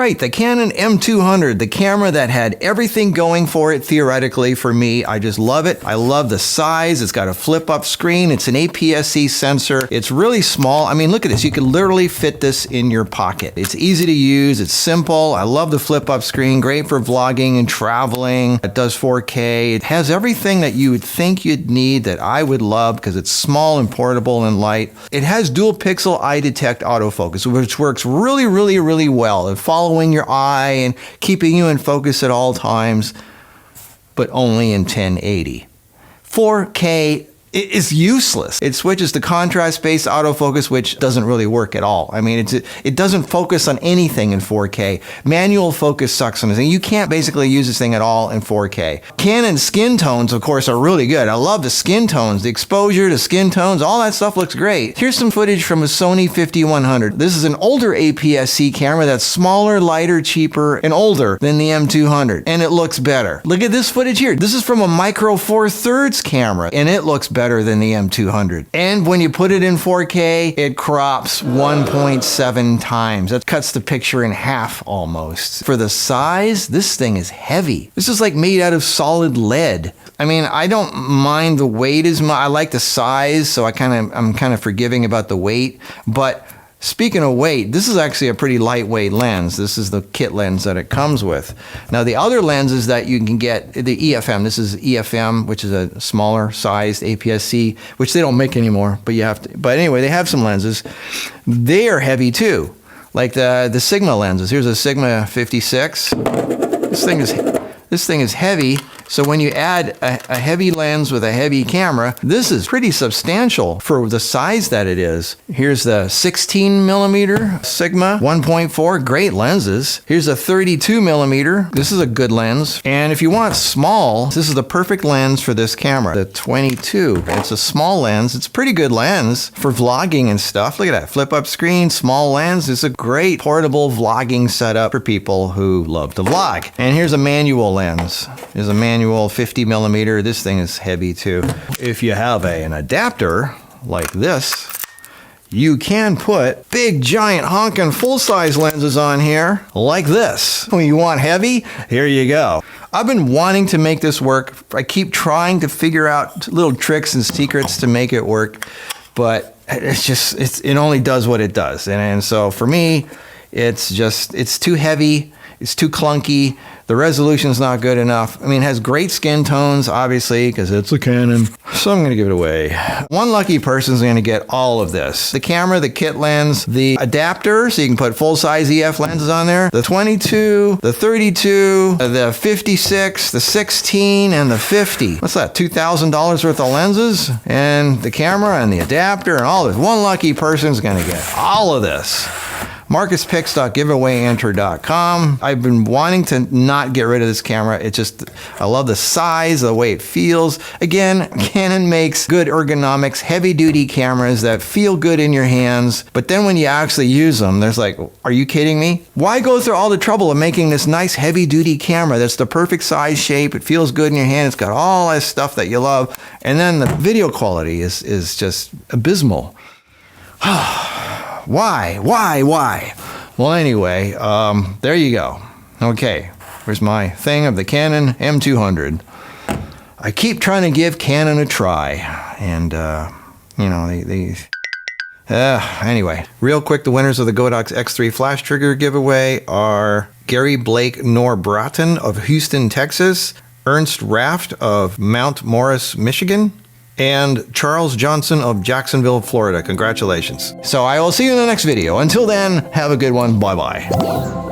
right, the Canon M200, the camera that had everything going for it theoretically for me. I just love it. I love the size. It's got a flip-up screen. It's an APS-C sensor. It's really small. I mean, look at this. You could literally fit this in your pocket. It's easy to use. It's simple. I love the flip-up screen. Great for vlogging and traveling. It does 4K. It has everything that you would think you'd need that I would love because it's small and portable and light. It has dual pixel eye detect autofocus, which works really, really, really well at following your eye and keeping you in focus at all times, but only in 1080. 4K is useless. It switches to contrast-based autofocus, which doesn't really work at all. I mean, it doesn't focus on anything in 4K. Manual focus sucks on this thing. You can't basically use this thing at all in 4K. Canon skin tones, of course, are really good. I love the skin tones, the exposure to skin tones, all that stuff looks great. Here's some footage from a Sony 5100. This is an older APS-C camera that's smaller, lighter, cheaper, and older than the M200, and it looks better. Look at this footage here. This is from a Micro Four Thirds camera, and it looks better than the M200. And when you put it in 4K, it crops 1.7 times. That cuts the picture in half almost. For the size, this thing is heavy. This is like made out of solid lead. I mean, I don't mind the weight as much. I like the size, so I'm kind of forgiving about the weight. But speaking of weight, this is actually a pretty lightweight lens. This is the kit lens that it comes with. Now, the other lenses that you can get, the EFM, this is EFM, which is a smaller sized APS-C, which they don't make anymore, but you have to. But anyway, they have some lenses. They are heavy too, like the Sigma lenses. Here's a Sigma 56. This thing is heavy. So when you add a heavy lens with a heavy camera, this is pretty substantial for the size that it is. Here's the 16 millimeter Sigma 1.4, great lenses. Here's a 32 millimeter. This is a good lens. And if you want small, this is the perfect lens for this camera. The 22, it's a small lens. It's a pretty good lens for vlogging and stuff. Look at that, flip up screen, small lens. It's a great portable vlogging setup for people who love to vlog. And here's a manual lens. Here's a manual 50 millimeter. This thing is heavy too. If you have an adapter like this, you can put big, giant, honking, full-size lenses on here like this. When you want heavy, here you go. I've been wanting to make this work. I keep trying to figure out little tricks and secrets to make it work, but it only does what it does. And so for me, it's too heavy. It's too clunky. The resolution's not good enough. I mean, it has great skin tones, obviously, because it's a Canon. So I'm going to give it away. One lucky person's going to get all of this. The camera, the kit lens, the adapter, so you can put full-size EF lenses on there, the 22, the 32, the 56, the 16, and the 50. What's that, $2,000 worth of lenses? And the camera and the adapter and all this. One lucky person's going to get all of this. MarcusPicks.giveawayenter.com. I've been wanting to not get rid of this camera. I love the size, the way it feels. Again, Canon makes good ergonomics, heavy-duty cameras that feel good in your hands, but then when you actually use them, there's like, are you kidding me? Why go through all the trouble of making this nice heavy-duty camera that's the perfect size, shape, it feels good in your hand, it's got all this stuff that you love, and then the video quality is just abysmal. Why? Well, anyway, there you go. Okay, here's my thing of the Canon M200. I keep trying to give Canon a try, and, anyway, real quick, the winners of the Godox X3 flash trigger giveaway are Gary Blake Norbratton of Houston, Texas, Ernst Raft of Mount Morris, Michigan, and Charles Johnson of Jacksonville, Florida. Congratulations. So I will see you in the next video. Until then, have a good one. Bye-bye.